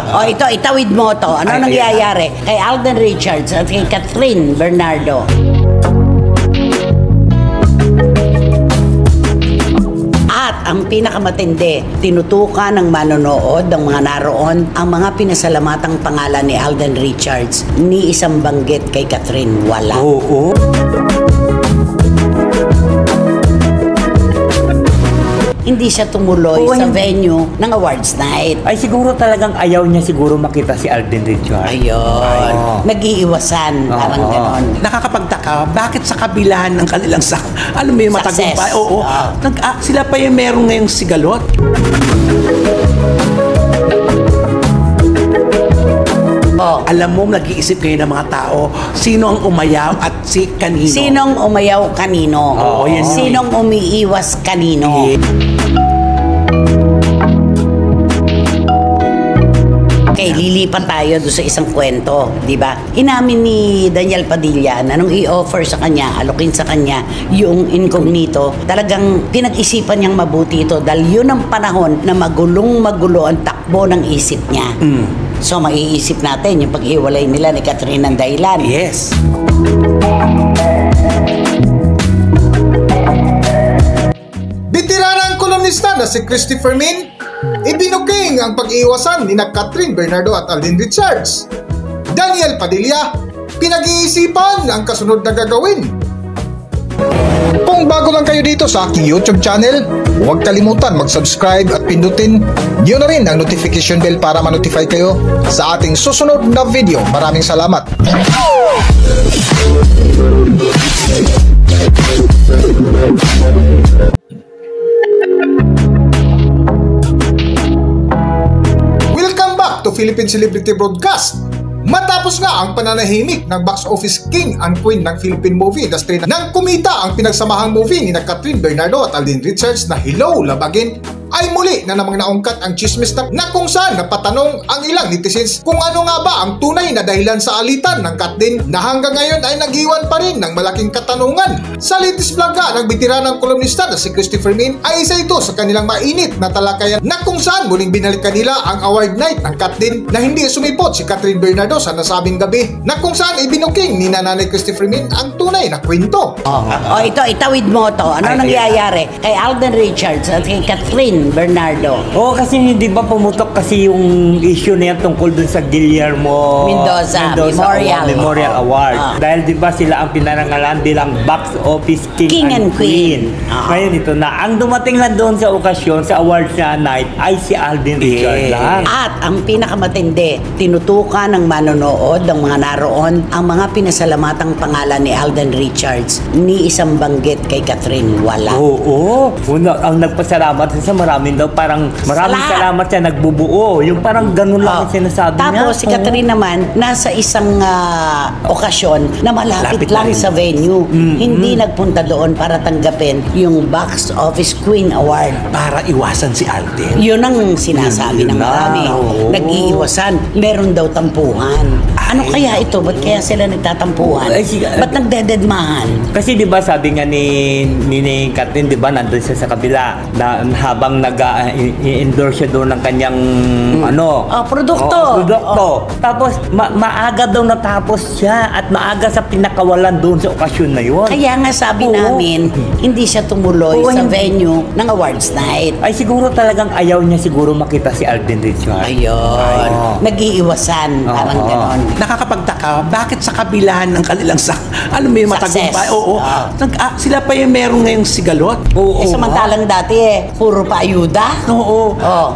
O ito, itawid mo to. Ano nangyayari kay Alden Richards at kay Catherine Bernardo? At ang pinakamatindi, tinutukan ng manonood ng mga naroon ang mga pinasalamatang pangalan ni Alden Richards. Ni isang banggit kay Catherine, wala. Oo. Hindi siya tumuloy sa venue ng awards night. Ay siguro talagang ayaw niya siguro makita si Alden Richards. Ayun. Nag-iiwasan. Parang ganon. Nakakapagtaka, bakit sa kabila ng kanilang alam mo yung matagumpay? Oo. Sila pa yung meron ngayong sigalot. Alam mo, nag-iisip kayo ng mga tao, sino ang umayaw at si kanino? Sinong umayaw kanino? Sinong umiiwas kanino? Okay, lilipat tayo doon sa isang kwento, di ba? Inamin ni Daniel Padilla na nung i-offer sa kanya, alokin sa kanya yung incognito, talagang pinag-isipan niyang mabuti ito dahil yun ang panahon na magulong-magulo ang takbo ng isip niya. So, maiisip natin yung pag-iwalay nila ni Catherine ng dahilan. Yes. Bitiranang kolumnista na si Christopher Min, ibinuking ang pag-iwasan ni Catherine Bernardo at Alden Richards. Daniel Padilla, pinag-iisipan ang kasunod na gagawin. Kung bago lang kayo dito sa aking YouTube channel, huwag kalimutan mag-subscribe at pindutin nyo na rin ang notification bell para ma-notify kayo sa ating susunod na video. Maraming salamat! Welcome back to Philippine Celebrity Broadcast. Matapos nga ang pananahimik ng box office king and queen ng Philippine movie industry nang kumita ang pinagsamahang movie ni Catherine Bernardo at Alden Richards na Hello, Love Again, ay muli na namang naungkat ang chismis na kung saan napatanong ang ilang netizens kung ano nga ba ang tunay na dahilan sa alitan ng Catherine na hanggang ngayon ay nag-iwan pa rin ng malaking katanungan. Sa latest vlog nga ng bitiranang kolumnista na si Christopher Min ay isa ito sa kanilang mainit na talakayan na kung saan muling binalikan nila ang award night ng Catherine na hindi sumipot si Catherine Bernardo sa nasabing gabi na kung saan ibinuking ni Nanay Christopher Min ang tunay na kwento. O ito, itawid mo to. Ano nangyayari kay Alden Richards at kay Catherine Bernardo? Kasi hindi ba pumutok kasi yung issue na yan tungkol dun sa Guillermo Mendoza Memorial Award. Dahil di ba sila ang pinarangalan bilang box office king and queen. Ngayon ito na, ang dumating lang doon sa okasyon, sa awards na night, ay si Alden Richards lang. At ang pinakamatindi, tinutukan ng manonood ng mga naroon ang mga pinasalamatang pangalan ni Alden Richards. Ni isang banggit kay Catherine, wala. Oo. Ang nagpasalamat sa maraming daw, parang maraming salamat siya nagbubuo. Yung parang ganun lang ang sinasabi niya. Tapos si Catherine naman, nasa isang okasyon na malapit lang sa venue. Hindi nagpunta doon para tanggapin yung Box Office Queen Award. Para iwasan si Alden. Yun ang sinasabi ng marami. Nag-iiwasan. Meron daw tampuhan. Ano kaya ito? Ba't kaya sila nagtatampuhan? Ba't nagdededmahan? Kasi di ba sabi nga ni Catherine, di ba nandun siya sa kabila na habang nag-endorse siya doon ng kanyang produkto. Tapos maaga daw natapos siya at maaga sa pinakawalan doon sa okasyon na yun. Kaya nga sabi namin, hindi siya tumuloy sa venue ng awards night. Ay siguro talagang ayaw niya siguro makita si Alden Richards. Ayun. Nag-iiwasan. Parang ganon. Nakakapagtaka, bakit sa kabila ng kanilang alam mo yung matagumpay? Sila pa yung meron ngayong sigalot. Samantalang dati puro pa ayuda.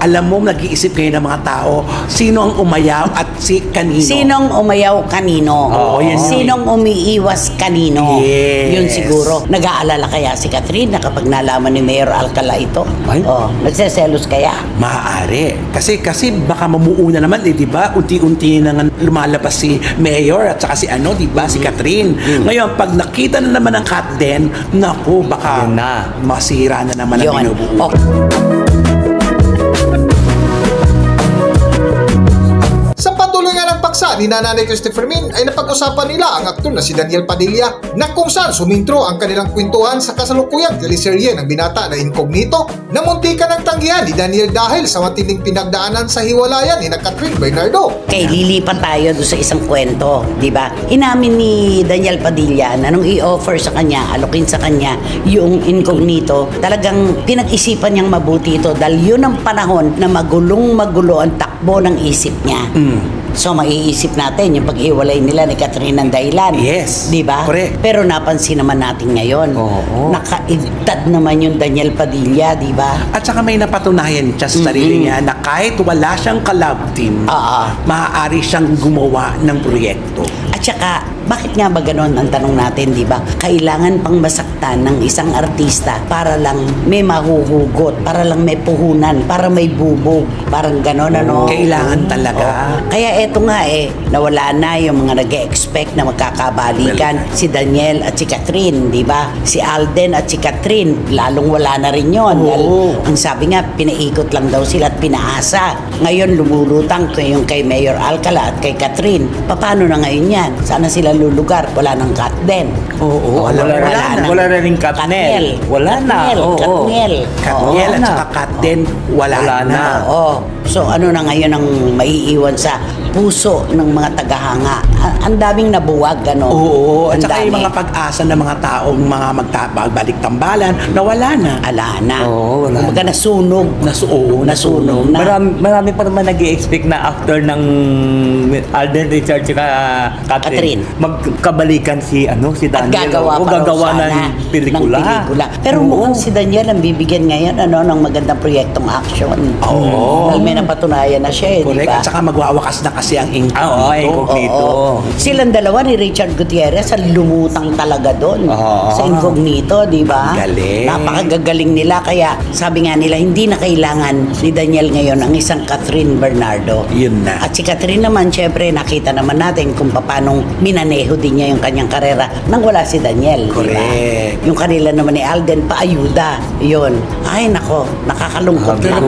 Alam mo, nag-iisip kayo ng mga tao, sino ang umayaw at si kanino? Sinong umayaw kanino? Sinong umiiwas kanino? Yun siguro. Nag-aalala kaya si Catherine na kapag nalaman ni Mayor Alcala ito? Nagseselos kaya? Maaari. Kasi baka mamuuna naman, di ba? Unti-unti na lumalabas si Mayor at saka si di ba? Si Catherine. Ngayon, pag nakita na naman ang Catherine, naku, baka masira na naman ang binubuo. Sa patuloy nga ng paksa ni Nanay Christopher Min ay napag-usapan nila ang aktor na si Daniel Padilla na kung saan sumintro ang kanilang kwentuhan sa kasalukuyang teleserye ng binata na Incognito na muntikan ng tanggihan ni Daniel dahil sa matinding pinagdaanan sa hiwalayan ni Catherine Bernardo. Okay, lilipan tayo doon sa isang kwento, di ba? Inamin ni Daniel Padilla na nung i-offer sa kanya, alokin sa kanya yung Incognito, talagang pinag-isipan niyang mabuti ito dahil yun ang panahon na magulong-magulo ang takbo ng isip niya. So maiisip natin yung pag-iwalay nila ni Catherine ng dahilan. Yes. Di ba? Correct. Pero napansin naman natin ngayon. Oo. Nakaigtad naman yung Daniel Padilla, di ba? At saka may napatunayan siya sa sarili niya na kahit wala siyang ka-love team, maaari siyang gumawa ng proyekto. At saka, bakit nga ba ganon ang tanong natin, di ba? Kailangan pang masaktan ng isang artista para lang may mahuhugot, para lang may puhunan, para may bubog, parang ganon, ano? Kailangan talaga. Kaya eto nga nawala na yung mga nag-e-expect na magkakabalikan si Daniel at si Catherine, di ba? Si Alden at si Catherine, lalong wala na rin yun. Dahil ang sabi nga, pinaikot lang daw sila at pinaasa. Ngayon, lumulutang yung kay Mayor Alcala at kay Catherine. Paano na ngayon yan? Sana sila lulugar? Wala nang cut din. Wala na rin Katnel. Wala na. Katnel. Katniel at saka Kat din, wala na. Oo. So ano na ngayon ang maiiwan sa puso ng mga tagahanga? Ang daming nabuwag, ano? Oo. At Ang saka yung dami. mga pag-asa ng mga taong mga magbalik tambalan, nawala na. Ala na. Oo, wala Kumbaga nasunog. Nasunog na. Marami pa naman nag-i-expect na after ng Alden Richards at Catherine. Magkabalikan si Daniel. Gagawa ng pelikula. Pero mukhang si Daniel ang bibigyan ngayon ng magandang proyektong action. Oo. Dahil may napatunayan na siya, di Correct. ba? At saka magwawakas na kasi ang Incognito. Silang dalawa ni Richard Gutierrez ang lumutang talaga doon sa Incognito, di ba? Galing. Napakagagaling nila. Kaya sabi nga nila, hindi na kailangan ni Daniel ngayon ang isang Catherine Bernardo. Yun na. At si Catherine naman, syempre, nakita naman natin kung paano minaneho din niya yung kanyang karera nang wala si Daniel. Correct. Diba? Yung kanila naman ni Alden, paayuda. Yun. Ay, nako, nakakalungkot lang.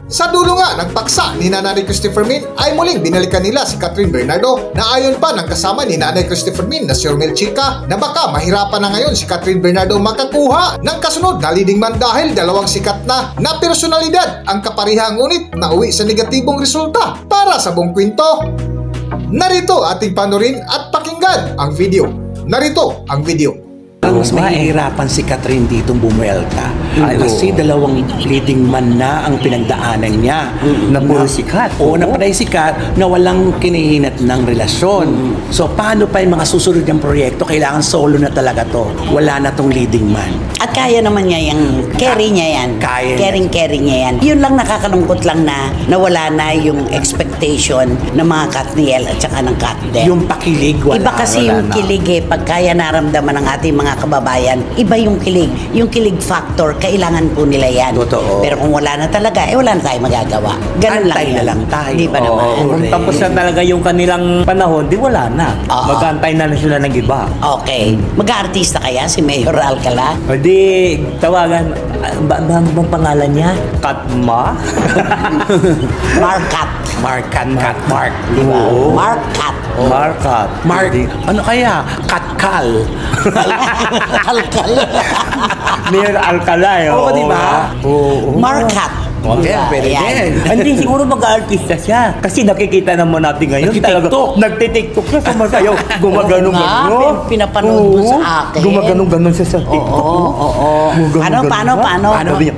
Sa dulo nga ng paksa ni Nanay Christopher Min ay muling binalikan nila si Catherine Bernardo na ayon pa ng kasama ni Nanay Christopher Min na si Romel Chica na baka mahirapan na ngayon si Catherine Bernardo makakuha ng kasunod na leading man dahil dalawang sikat na personalidad ang kapariha ngunit nauwi sa negatibong resulta para sa buong kwento. Narito ating panorin at pakinggan ang video. Narito ang video. Mas mahihirapan si Catherine dito bumuelta. Kasi dalawang leading man na ang pinagdaanan niya. Na puro sikat. Oo, na panay sikat na walang kinihinat ng relasyon. So, paano pa yung mga susunod ng proyekto? Kailangan solo na talaga to. Wala na tong leading man. At kaya naman niya yung carry niya yan. Kaya niya. Carry niya yan. Yun lang nakakalungkot lang na nawala na yung expectation ng mga Katniel at saka ng Katden. Yung pakilig, wala. Iba kasi wala yung na. kilig pag kaya naramdaman ng ating mga kababayan, iba yung kilig. Yung kilig factor, kailangan po nila yan. Totoo. Pero kung wala na talaga, wala na tayong magagawa. Ganun lang Antay yan. na lang tayo. Di ba naman? Kung Correct. tapos na talaga yung kanilang panahon, di wala na. Oo. Mag-aantay na sila ng iba. Okay. Mag-aartista kaya si Mayor Alcala? O di, tawagan, bang pangalan niya? Katma? Markat. Mark. Di ba? Oo. Markat. Markat. Mark, Di- ano kaya? Katkal. Alcala. Mayor Alcala. Oo, di ba? Oo. Markat. Yeah, pwede din. Hindi, siguro mag-artista siya. Kasi nakikita naman natin ngayon. Nagtitiktok. Nagtitiktok siya. Sumasayaw. Gumaganong-ganon. Pinapanood mo sa akin. Gumaganong-ganon siya sa TikTok. Oo. Paano? Sabi niya,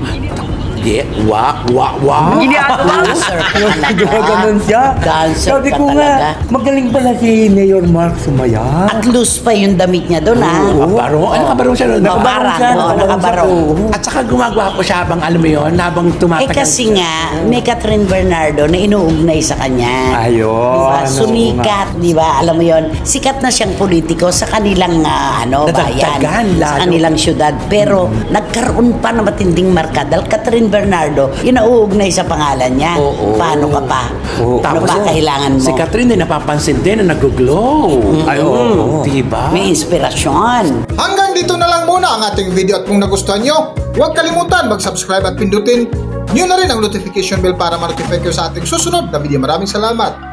Wak. Dancer ka talaga. gumaganon siya. Dancer Sabi ka ko talaga. nga, magaling pala si Mayor Mark Sumaya. At loose pa yung damit niya doon, ha? Nakabarong. Ano, nakabarong siya nun? Nakabarong. At saka gumagawa po siya habang, alam mo yun, habang tumatagal. Kasi nga, may Catherine Bernardo na inuugnay sa kanya. Ayun. Diba? Sumikat, di ba? Alam mo yon, sikat na siyang politiko sa kanilang bayan, Nadagdagan, sa lalo. kanilang syudad. Pero nagkaroon pa na matinding marka dahil Catherine Bernardo, yun nauugnay sa pangalan niya. Oo. Paano ka pa? Oo. Ano ba kailangan mo? Si Catherine din napapansin din na nag-glow. Ay, oo. Diba? May inspirasyon. Hanggang dito na lang muna ang ating video at kung nagustuhan nyo, huwag kalimutan mag-subscribe at pindutin nyo na rin ang notification bell para ma-notify kayo sa ating susunod na video. Maraming salamat!